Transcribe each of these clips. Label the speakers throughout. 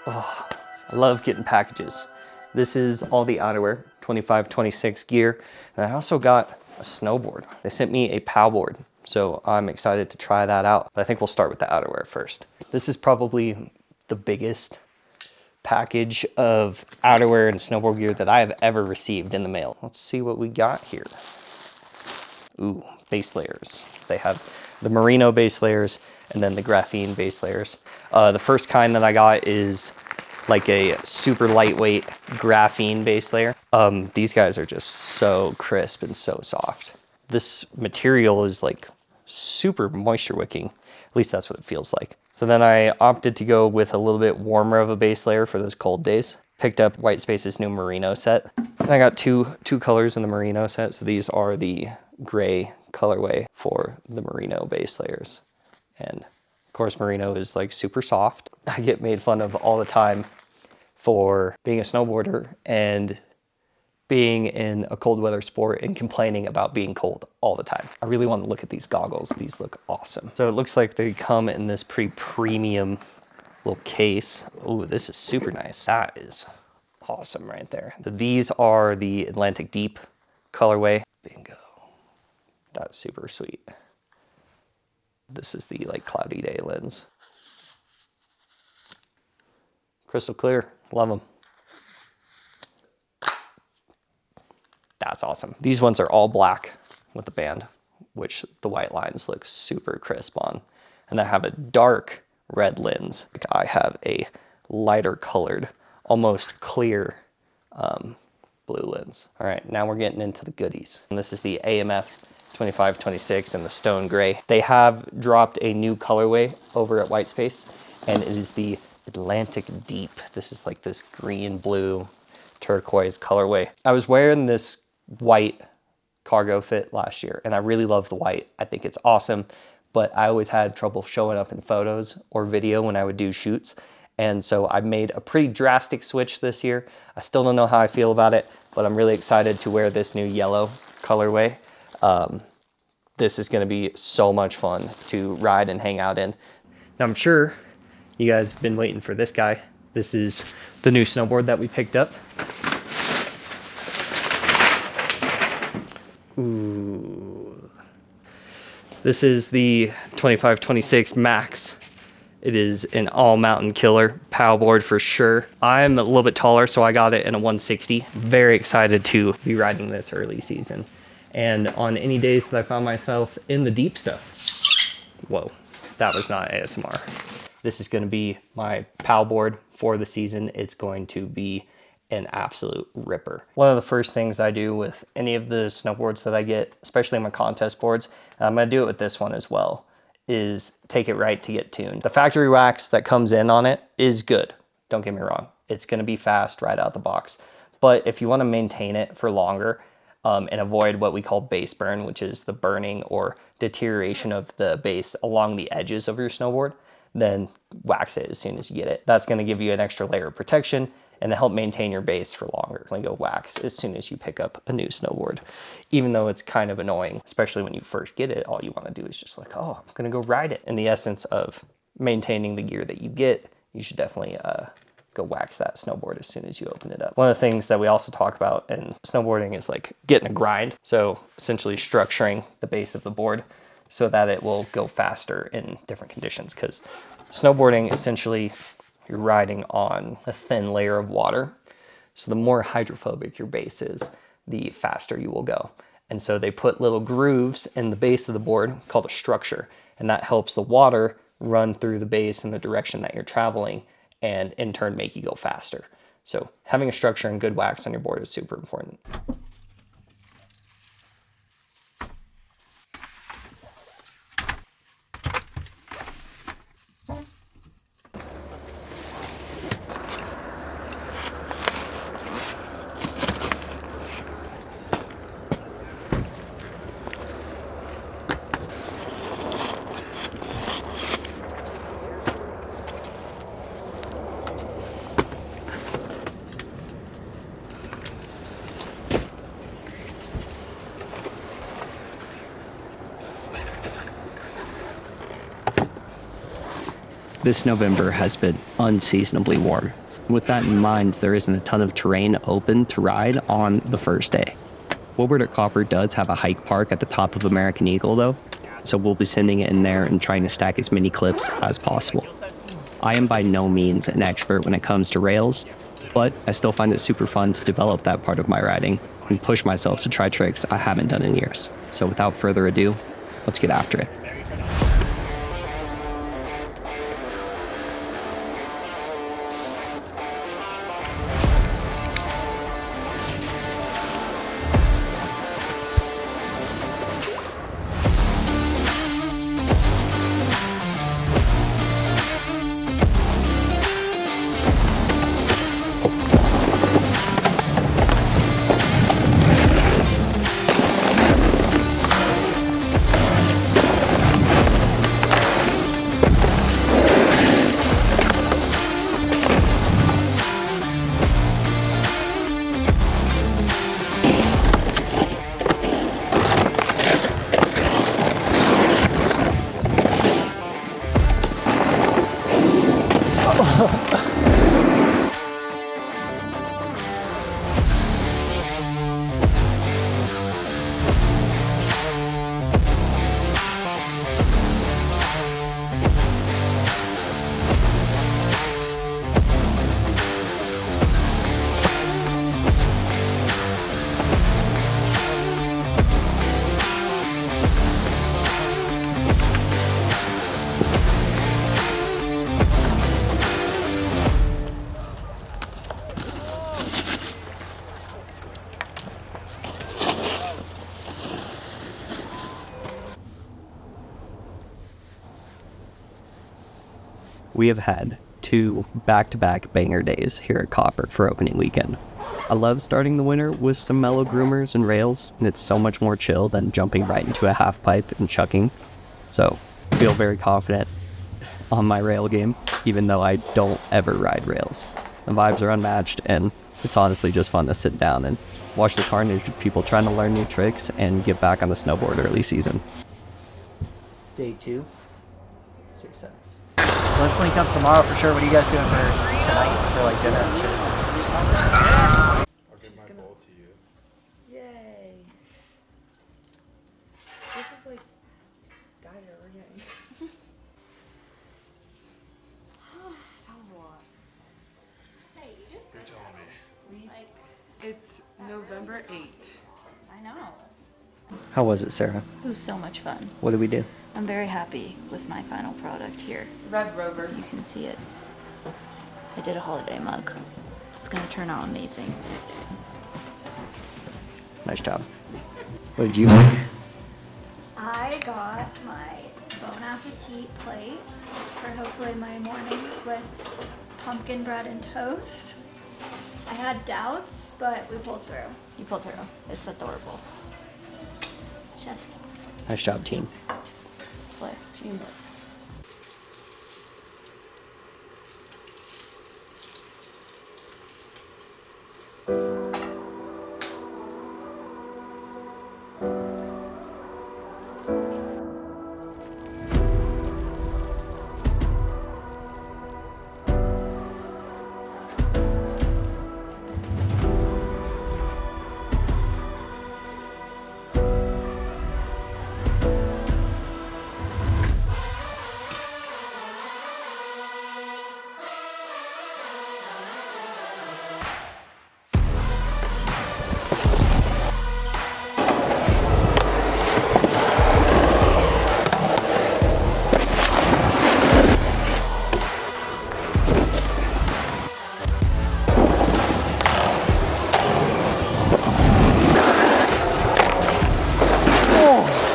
Speaker 1: Oh, I love getting packages. This is all the outerwear, 25-26 gear. And I also got a snowboard. They sent me a POW board, so I'm excited to try that out. But I think we'll start with the outerwear first. This is probably the biggest package of outerwear and snowboard gear that I have ever received in the mail. Let's see what we got here. Ooh, base layers. They have the merino base layers and then the graphene base layers. The first kind that I got is like a super lightweight graphene base layer. These guys are just so crisp and so soft. This material is like super moisture wicking. At least that's what it feels like. So then I opted to go with a little bit warmer of a base layer for those cold days. Picked up Whitespace's new merino set. And I got two colors in the merino set. So these are the gray colorway for the merino base layers. And of course, merino is like super soft. I get made fun of all the time for being a snowboarder and being in a cold weather sport and complaining about being cold all the time. I really want to look at these goggles. These look awesome. So it looks like they come in this pretty premium little case. Oh, this is super nice. That is awesome right there. So these are the Atlantic Deep colorway. Bingo. That's super sweet. This is the like cloudy day lens. Crystal clear, love them. That's awesome. These ones are all black with the band, which the white lines look super crisp on. And I have a dark red lens. I have a lighter colored, almost clear blue lens. All right, now we're getting into the goodies. And this is the AMF 25-26 and the stone gray. They have dropped a new colorway over at Whitespace, and it is the Atlantic Deep. This is like this green, blue, turquoise colorway. I was wearing this white cargo fit last year, and I really love the white. I think it's awesome, but I always had trouble showing up in photos or video when I would do shoots. And so I made a pretty drastic switch this year. I still don't know how I feel about it, but I'm really excited to wear this new yellow colorway. This is gonna be so much fun to ride and hang out in. Now I'm sure you guys have been waiting for this guy. This is the new snowboard that we picked up. Ooh. This is the 25-26 Max. It is an all mountain killer POW board for sure. I'm a little bit taller, so I got it in a 160. Very excited to be riding this early season. And on any days that I found myself in the deep stuff, whoa, that was not ASMR. This is gonna be my POW board for the season. It's going to be an absolute ripper. One of the first things I do with any of the snowboards that I get, especially my contest boards, and I'm gonna do it with this one as well, is take it right to get tuned. The factory wax that comes in on it is good. Don't get me wrong. It's gonna be fast right out the box. But if you wanna maintain it for longer and avoid what we call base burn, which is the burning or deterioration of the base along the edges of your snowboard, then wax it as soon as you get it. That's gonna give you an extra layer of protection and to help maintain your base for longer. Like go wax as soon as you pick up a new snowboard. Even though it's kind of annoying, especially when you first get it, all you wanna do is just like, oh, I'm gonna go ride it. In the essence of maintaining the gear that you get, you should definitely go wax that snowboard as soon as you open it up. One of the things that we also talk about in snowboarding is like getting a grind. So essentially structuring the base of the board so that it will go faster in different conditions. Because snowboarding, essentially, you're riding on a thin layer of water. So the more hydrophobic your base is, the faster you will go. And so they put little grooves in the base of the board called a structure. And that helps the water run through the base in the direction that you're traveling and in turn make you go faster. So having a structure and good wax on your board is super important. This November has been unseasonably warm. With that in mind, there isn't a ton of terrain open to ride on the first day. Woodward at Copper does have a hike park at the top of American Eagle though, so we'll be sending it in there and trying to stack as many clips as possible. I am by no means an expert when it comes to rails, but I still find it super fun to develop that part of my riding and push myself to try tricks I haven't done in years. So without further ado, let's get after it. We have had 2 back-to-back banger days here at Copper for opening weekend. I love starting the winter with some mellow groomers and rails, and it's so much more chill than jumping right into a half pipe and chucking. So, I feel very confident on my rail game, even though I don't ever ride rails. The vibes are unmatched, and it's honestly just fun to sit down and watch the carnage of people trying to learn new tricks and get back on the snowboard early season. Day 2, success.
Speaker 2: Let's link up tomorrow for sure. What are you guys doing for tonight? For like dinner and shit?
Speaker 3: I'll give my bowl to you.
Speaker 4: Yay. This is like diner we're getting. That was a lot.
Speaker 5: Hey, you did
Speaker 3: Who told me?
Speaker 5: like,
Speaker 4: It's November 8th.
Speaker 5: I know.
Speaker 1: How was it, Sarah?
Speaker 5: It was so much fun.
Speaker 1: What did we do?
Speaker 5: I'm very happy with my final product here.
Speaker 4: Red Rover.
Speaker 5: You can see it. I did a holiday mug. It's gonna turn out amazing.
Speaker 1: Nice job. What did you make?
Speaker 6: I got my Bon Appetit plate for hopefully my mornings with pumpkin bread and toast. I had doubts, but we pulled through.
Speaker 5: You pulled through. It's adorable. Chef's kiss.
Speaker 1: Nice job, team.
Speaker 5: Slay. Teamwork.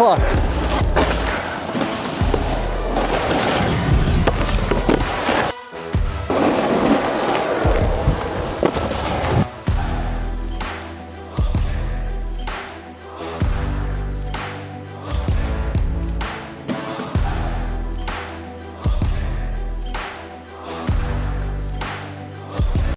Speaker 2: Fuck.